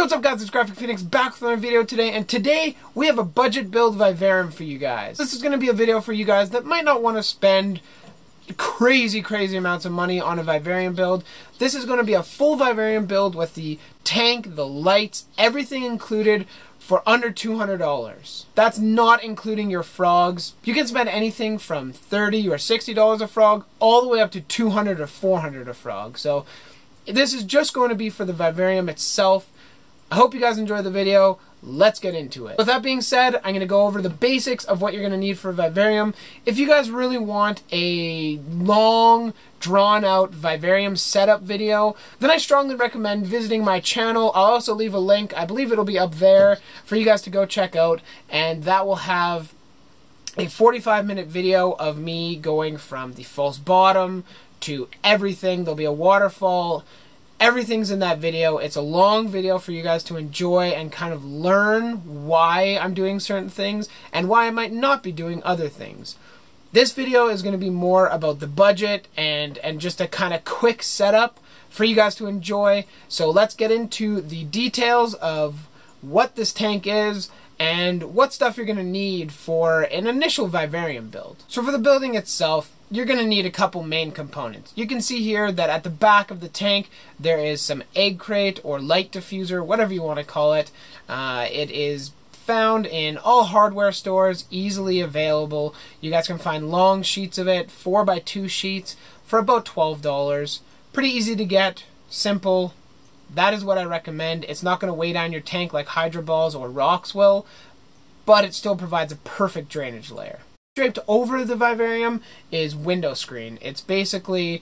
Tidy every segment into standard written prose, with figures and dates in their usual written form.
What's up guys, it's Graphic Phoenix back with another video today, and today we have a budget build Vivarium for you guys. This is going to be a video for you guys that might not want to spend crazy amounts of money on a Vivarium build. This is going to be a full Vivarium build with the tank, the lights, everything included for under $200. That's not including your frogs. You can spend anything from $30 or $60 a frog all the way up to $200 or $400 a frog. So this is just going to be for the Vivarium itself. I hope you guys enjoy the video. Let's get into it. With that being said, I'm going to go over the basics of what you're going to need for Vivarium. If you guys really want a long, drawn-out Vivarium setup video, then I strongly recommend visiting my channel. I'll also leave a link. I believe it'll be up there for you guys to go check out, and that will have a 45-minute video of me going from the false bottom to everything. There'll be a waterfall. Everything's in that video. It's a long video for you guys to enjoy and kind of learn why I'm doing certain things and why I might not be doing other things. This video is going to be more about the budget and just a kind of quick setup for you guys to enjoy. So let's get into the details of what this tank is and what stuff you're going to need for an initial Vivarium build. So for the building itself, you're going to need a couple main components. You can see here that at the back of the tank there is some egg crate or light diffuser, whatever you want to call it. It is found in all hardware stores, easily available. You guys can find long sheets of it, 4x2 sheets, for about $12. Pretty easy to get, simple. That is what I recommend. It's not going to weigh down your tank like Hydro Balls or rocks will, but it still provides a perfect drainage layer. Draped over the Vivarium is window screen. It's basically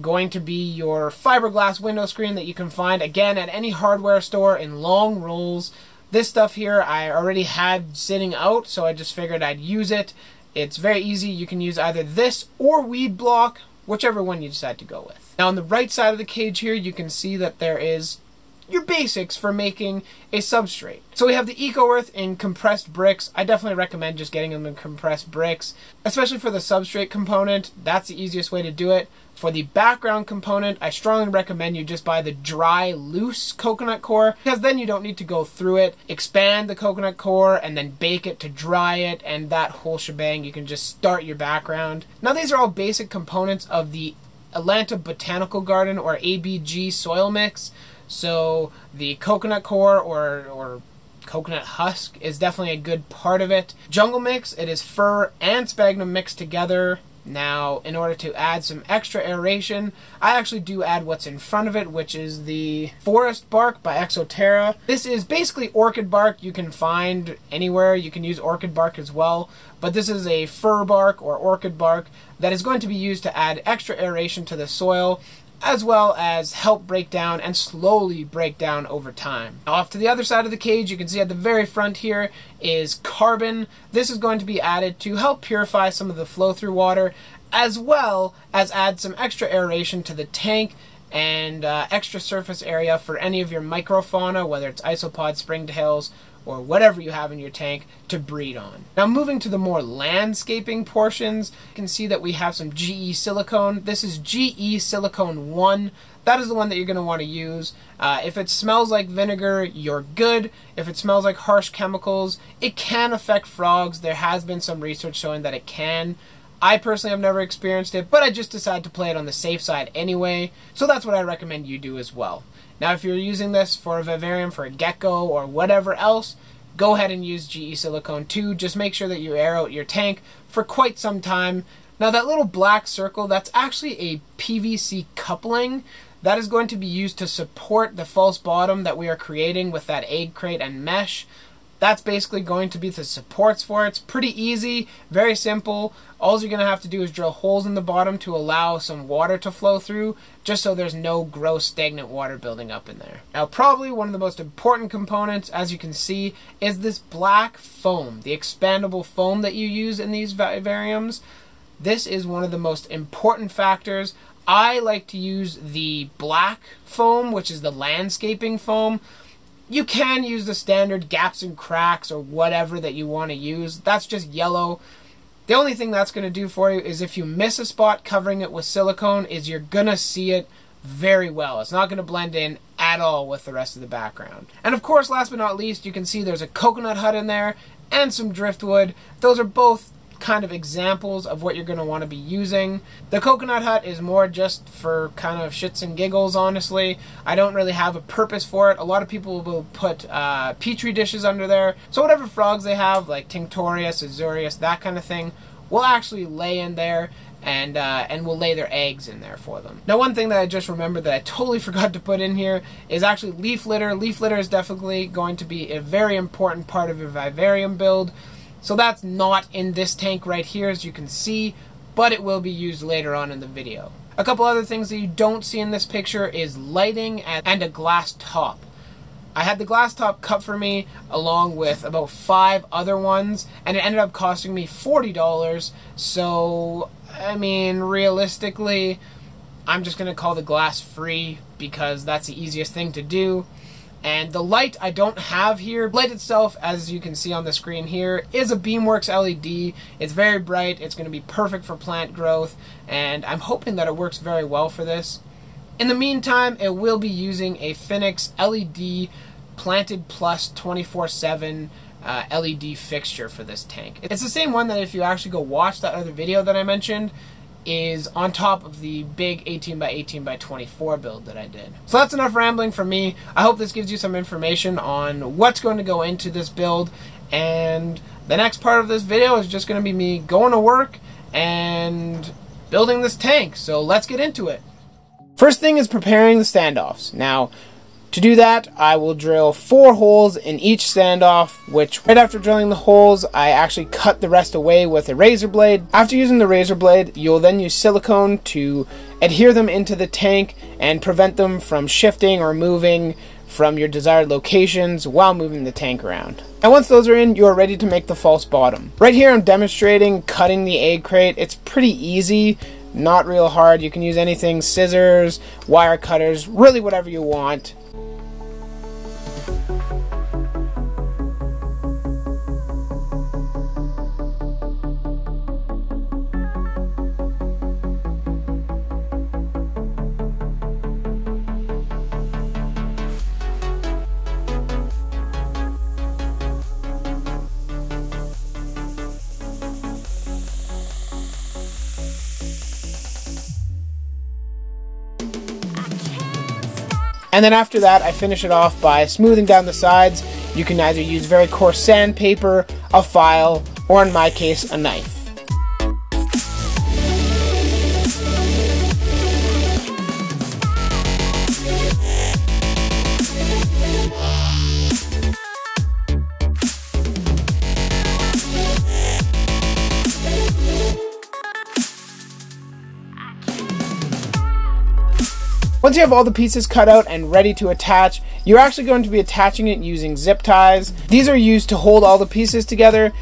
going to be your fiberglass window screen that you can find, again, at any hardware store in long rolls. This stuff here I already had sitting out, so I just figured I'd use it. It's very easy. You can use either this or weed block, whichever one you decide to go with. Now on the right side of the cage here, you can see that there is your basics for making a substrate. So we have the Eco Earth in compressed bricks. I definitely recommend just getting them in compressed bricks, especially for the substrate component. That's the easiest way to do it. For the background component, I strongly recommend you just buy the dry, loose coconut core, because then you don't need to go through it, expand the coconut core, and then bake it to dry it, and that whole shebang. You can just start your background. Now these are all basic components of the Atlanta Botanical Garden, or ABG soil mix. So the coconut core or coconut husk is definitely a good part of it. Jungle mix, it is fir and sphagnum mixed together. Now, in order to add some extra aeration, I actually do add what's in front of it, which is the Forest Bark by Exoterra. This is basically orchid bark you can find anywhere. You can use orchid bark as well, but this is a fir bark or orchid bark that is going to be used to add extra aeration to the soil, as well as help break down and slowly break down over time. Now, off to the other side of the cage, you can see at the very front here is carbon. This is going to be added to help purify some of the flow-through water, as well as add some extra aeration to the tank and extra surface area for any of your microfauna, whether it's isopod, springtails, or whatever you have in your tank to breed on. Now moving to the more landscaping portions, you can see that we have some GE silicone. This is GE silicone 1. That is the one that you're going to want to use. If it smells like vinegar, you're good. If it smells like harsh chemicals, it can affect frogs. There has been some research showing that it can. I personally have never experienced it, but I just decided to play it on the safe side anyway, so that's what I recommend you do as well. Now, if you're using this for a Vivarium, for a gecko, or whatever else, go ahead and use GE Silicone 2. Just make sure that you air out your tank for quite some time. Now, that little black circle, that's actually a PVC coupling. That is going to be used to support the false bottom that we are creating with that egg crate and mesh. That's basically going to be the supports for it. It's pretty easy, very simple. All you're going to have to do is drill holes in the bottom to allow some water to flow through, just so there's no gross stagnant water building up in there. Now, probably one of the most important components, as you can see, is this black foam, the expandable foam that you use in these Vivariums. This is one of the most important factors. I like to use the black foam, which is the landscaping foam. You can use the standard gaps and cracks or whatever that you want to use. That's just yellow. The only thing that's going to do for you is if you miss a spot covering it with silicone, is you're going to see it very well. It's not going to blend in at all with the rest of the background. And of course, last but not least, you can see there's a coconut hut in there and some driftwood. Those are both kind of examples of what you're going to want to be using. The coconut hut is more just for kind of shits and giggles, honestly. I don't really have a purpose for it. A lot of people will put petri dishes under there. So whatever frogs they have, like Tinctorius, Azurius, that kind of thing, will actually lay in there, and we'll lay their eggs in there for them. Now, one thing that I just remembered that I totally forgot to put in here is actually leaf litter. Leaf litter is definitely going to be a very important part of your vivarium build. So that's not in this tank right here, as you can see, but it will be used later on in the video. A couple other things that you don't see in this picture is lighting and a glass top. I had the glass top cut for me along with about 5 other ones, and it ended up costing me $40. So, I mean, realistically, I'm just going to call the glass free because that's the easiest thing to do. And the light I don't have here. The light itself, as you can see on the screen here, is a Beamworks LED. It's very bright. It's going to be perfect for plant growth, and I'm hoping that it works very well for this. In the meantime, it will be using a Phoenix LED Planted Plus 24/7 LED fixture for this tank. It's the same one that, if you actually go watch that other video that I mentioned, is on top of the big 18x18x24 build that I did. So that's enough rambling from me. I hope this gives you some information on what's going to go into this build, and the next part of this video is just going to be me going to work and building this tank. So let's get into it. First thing is preparing the standoffs. Now, to do that, I will drill 4 holes in each standoff, which right after drilling the holes, I actually cut the rest away with a razor blade. After using the razor blade, you'll then use silicone to adhere them into the tank and prevent them from shifting or moving from your desired locations while moving the tank around. And once those are in, you are ready to make the false bottom. Right here I'm demonstrating cutting the egg crate. It's pretty easy, not real hard. You can use anything, scissors, wire cutters, really whatever you want. And then after that, I finish it off by smoothing down the sides. You can either use very coarse sandpaper, a file, or in my case, a knife. Once you have all the pieces cut out and ready to attach, you're actually going to be attaching it using zip ties. These are used to hold all the pieces together.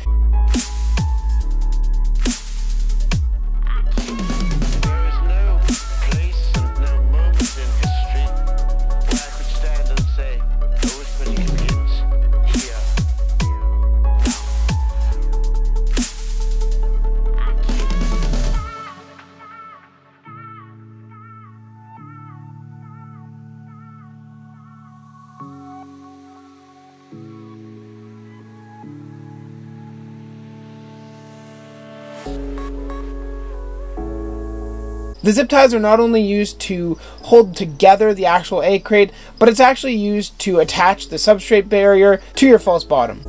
The zip ties are not only used to hold together the actual egg crate, but it's actually used to attach the substrate barrier to your false bottom.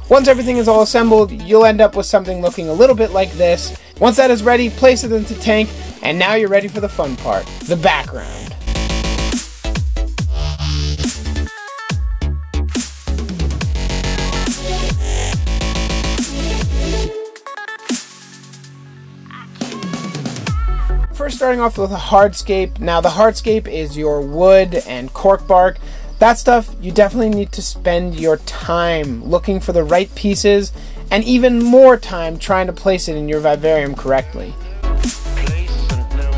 Once everything is all assembled, you'll end up with something looking a little bit like this. Once that is ready, place it into the tank, and now you're ready for the fun part, the background. First, starting off with a hardscape. Now, the hardscape is your wood and cork bark. That stuff, you definitely need to spend your time looking for the right pieces, and even more time trying to place it in your vivarium correctly. Place and no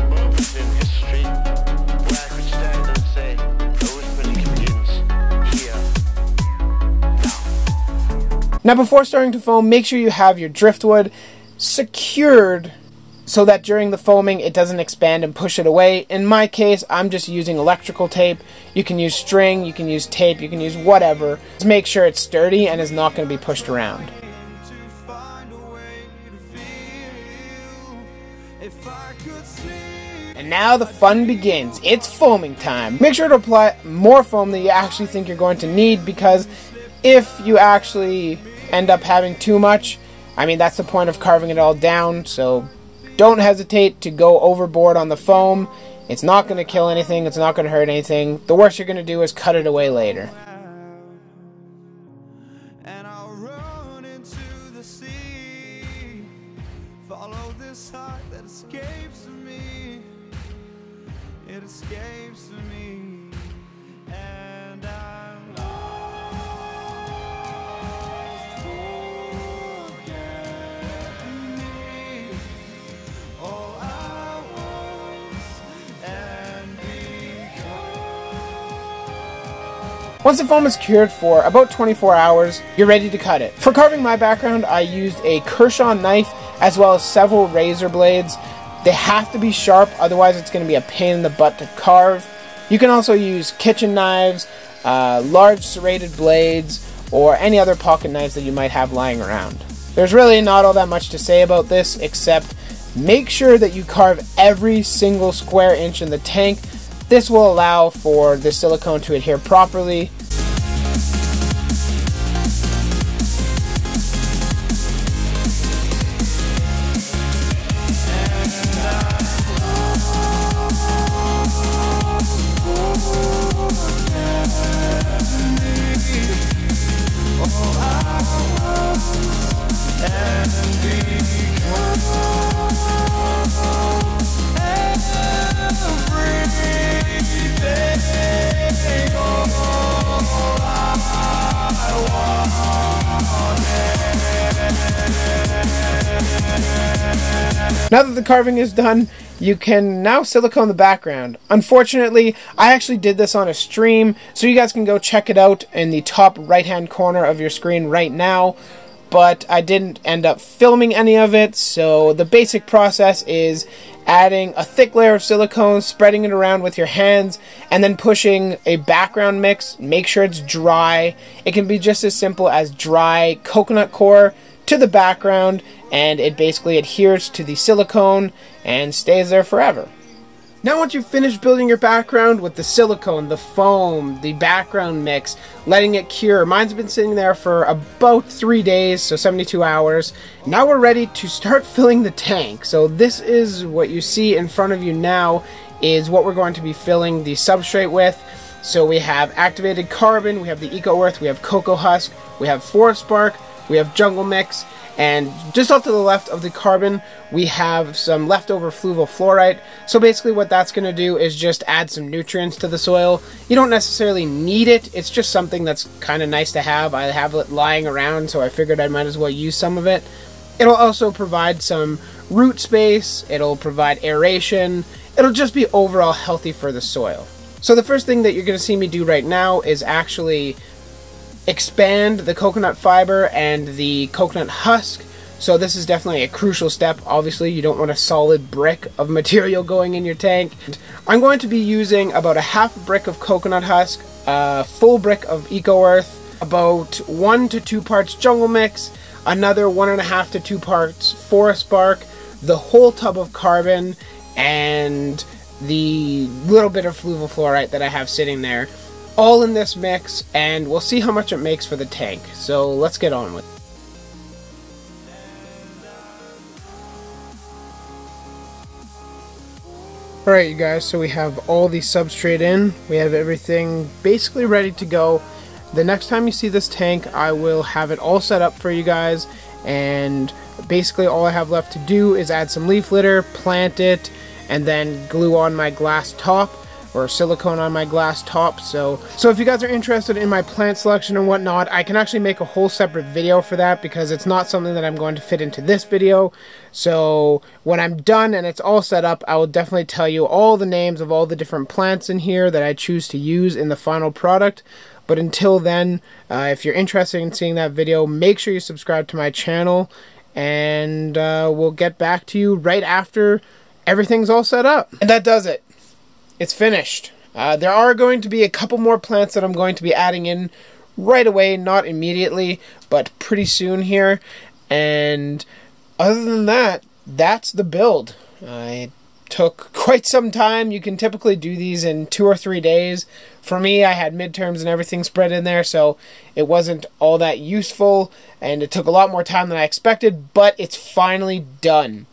Now before starting to foam, make sure you have your driftwood secured so that during the foaming it doesn't expand and push it away. In my case, I'm just using electrical tape. You can use string, you can use tape, you can use whatever. Just make sure it's sturdy and is not going to be pushed around. And now the fun begins. It's foaming time. Make sure to apply more foam than you actually think you're going to need, because if you actually end up having too much, I mean, that's the point of carving it all down, so don't hesitate to go overboard on the foam. It's not going to kill anything. It's not going to hurt anything. The worst you're going to do is cut it away later. And I'll run into the sea. Follow this heart that escapes me. It escapes me. And I'm Once the foam is cured for about 24 hours, you're ready to cut it. For carving my background, I used a Kershaw knife as well as several razor blades. They have to be sharp, otherwise it's going to be a pain in the butt to carve. You can also use kitchen knives, large serrated blades, or any other pocket knives that you might have lying around. There's really not all that much to say about this, except make sure that you carve every single square inch in the tank. This will allow for the silicone to adhere properly. Now that the carving is done, you can now silicone the background. Unfortunately, I actually did this on a stream, so you guys can go check it out in the top right-hand corner of your screen right now, but I didn't end up filming any of it. So the basic process is adding a thick layer of silicone, spreading it around with your hands, and then pushing a background mix. Make sure it's dry. It can be just as simple as dry coconut coir to the background, and it basically adheres to the silicone and stays there forever. Now once you've finished building your background with the silicone, the foam, the background mix, letting it cure, mine's been sitting there for about 3 days, so 72 hours. Now we're ready to start filling the tank. So this is what you see in front of you now, is what we're going to be filling the substrate with. So we have activated carbon, we have the Eco Earth, we have cocoa husk, we have forest bark, we have jungle mix, and just off to the left of the carbon we have some leftover fluval fluorite. So basically what that's going to do is just add some nutrients to the soil. You don't necessarily need it, it's just something that's kind of nice to have. I have it lying around, so I figured I might as well use some of it. It'll also provide some root space, it'll provide aeration, it'll just be overall healthy for the soil. So the first thing that you're going to see me do right now is actually expand the coconut fiber and the coconut husk. So this is definitely a crucial step. Obviously you don't want a solid brick of material going in your tank. I'm going to be using about a half brick of coconut husk, a full brick of Eco Earth, about 1 to 2 parts jungle mix, another 1.5 to 2 parts forest bark, the whole tub of carbon, and the little bit of fluval fluorite that I have sitting there, all in this mix, and we'll see how much it makes for the tank. So let's get on with it. Alright you guys, so we have all the substrate in, we have everything basically ready to go. The next time you see this tank, I will have it all set up for you guys, and basically all I have left to do is add some leaf litter, plant it, and then glue on my glass top. or silicone on my glass top. So if you guys are interested in my plant selection and whatnot, I can actually make a whole separate video for that, because it's not something that I'm going to fit into this video. So when I'm done and it's all set up, I will definitely tell you all the names of all the different plants in here that I choose to use in the final product. But until then, if you're interested in seeing that video, make sure you subscribe to my channel, and we'll get back to you right after everything's all set up. And that does it. It's finished. There are going to be a couple more plants that I'm going to be adding in right away, not immediately, but pretty soon here. And other than that, that's the build. It took quite some time. You can typically do these in 2 or 3 days. For me, I had midterms and everything spread in there, so it wasn't all that useful, and it took a lot more time than I expected, but it's finally done.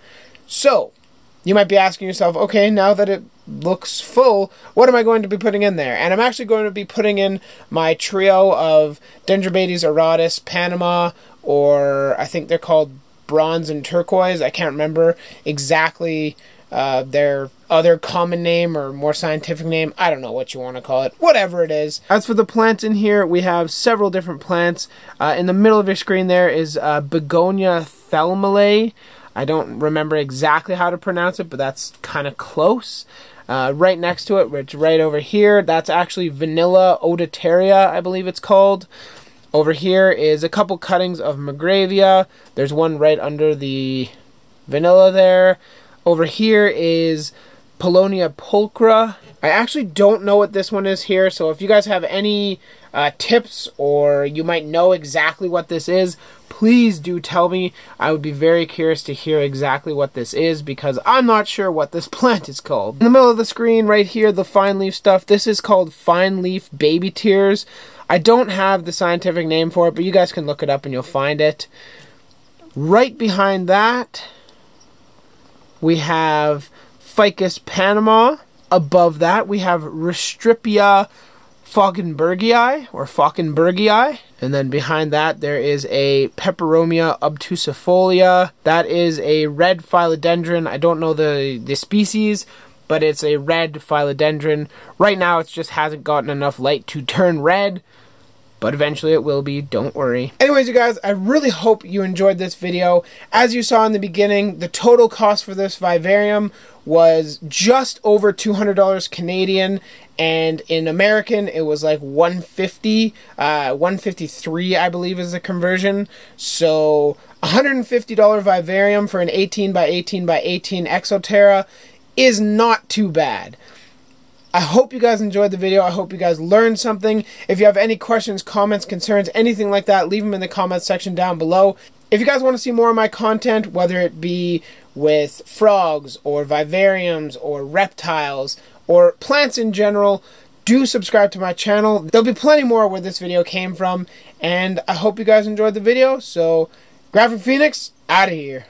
So, you might be asking yourself, okay, now that it looks full, what am I going to be putting in there? And I'm actually going to be putting in my trio of Dendrobates auratus, Panama, or I think they're called bronze and turquoise. I can't remember exactly their other common name or more scientific name. I don't know what you want to call it. Whatever it is. As for the plants in here, we have several different plants. In the middle of your screen there is Begonia thelmalae. I don't remember exactly how to pronounce it, but that's kind of close. Right next to it, which right over here, that's actually Vanilla oditaria, I believe it's called. Over here is a couple cuttings of Magravia. There's one right under the vanilla there. Over here is Polonia Pokhara. I actually don't know what this one is here, so if you guys have any tips, or you might know exactly what this is, please do tell me. I would be very curious to hear exactly what this is, because I'm not sure what this plant is called. In the middle of the screen right here, the fine leaf stuff, this is called fine leaf baby tears. I don't have the scientific name for it, but you guys can look it up and you'll find it. Right behind that, we have Ficus Panama. Above that, we have Restripia Falkenbergii, or Falkenbergii. And then behind that, there is a Peperomia obtusifolia. That is a red philodendron. I don't know the species, but it's a red philodendron. Right now, it just hasn't gotten enough light to turn red, but eventually it will be, don't worry. Anyways, you guys, I really hope you enjoyed this video. As you saw in the beginning, the total cost for this vivarium was just over $200 Canadian, and in American, it was like $150, $153, I believe is the conversion. So, $150 vivarium for an 18 by 18 by 18 Exoterra is not too bad. I hope you guys enjoyed the video. I hope you guys learned something. If you have any questions, comments, concerns, anything like that, leave them in the comments section down below. If you guys want to see more of my content, whether it be with frogs or vivariums or reptiles or plants in general, do subscribe to my channel. There'll be plenty more where this video came from, and I hope you guys enjoyed the video. So, Graphic Phoenix, out of here.